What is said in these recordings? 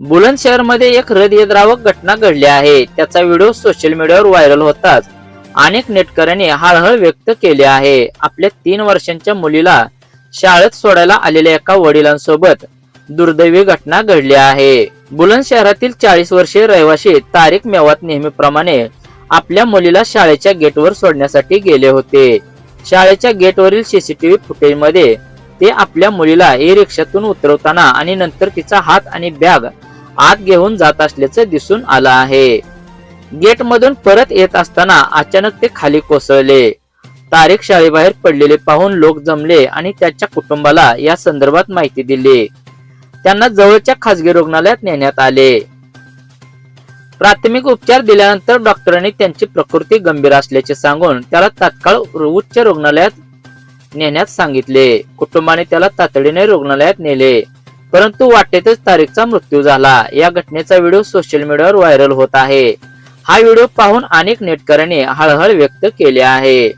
बुलंदशहरमध्ये एक हृदयद्रावक घटना घडली आहे. त्याचा व्हिडिओ सोशल मीडियावर व्हायरल होताच अनेक नेटकऱ्यांनी हळहळ व्यक्त केली आहे. आपल्या 3 वर्षांच्या मुलीला शाळेत सोडायला आलेल्या एका वडिलांसोबत दुर्दैवी घटना घडली आहे. बुलंदशहरातील 40 वर्षीय रहिवासी तारिक मेवात नेहमीप्रमाणे आपल्या मुलीला शाळेच्या गेटवर सोडण्यासाठी गेले होते. शाळेच्या गेटवरील सीसीटीव्ही फुटेजमध्ये ते आपल्या मुलीला ई-रिक्षातून उतरवताना आणि नंतर तिचा हात आणि बॅग आत घेऊन जात असल्याचं दिसून आलं आहे. गेटमधून परत येत असताना अचानक ते खाली कोसळले. तारिक शाळेबाहेर पडलेले पाहून लोक जमले आणि त्याच्या कुटुंबाला या संदर्भात माहिती दिली. त्यांना जवळच्या खासगी रुग्णालयात नेण्यात आले. प्राथमिक उपचार दिल्यानंतर डॉक्टरांनी त्यांची प्रकृती गंभीर असल्याचे सांगून त्याला तात्काळ उच्च रुग्णालयात नेण्यास सांगितले. कुटुंबाने त्याला तातडीने रुग्णालयात नेले, परंतु वाटेतच तारिकचा मृत्यू झाला. या घटनेचा व्हिडिओ सोशल मीडियावर व्हायरल होत आहे. हा व्हिडिओ पाहून अनेक नेटकऱ्यांनी हळहळ व्यक्त केली आहे.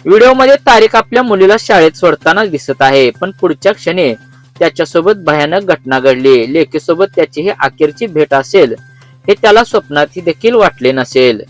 व्हिडिओमध्ये तारिक आपल्या मुलीला शाळेत सोडताना दिसत आहे, पण पुढच्या क्षणी त्याच्यासोबत भयानक घटना घडली. लेकीसोबत त्याची ही अखेरची भेट असेल हे त्याला स्वप्नातही देखील वाटले नसेल.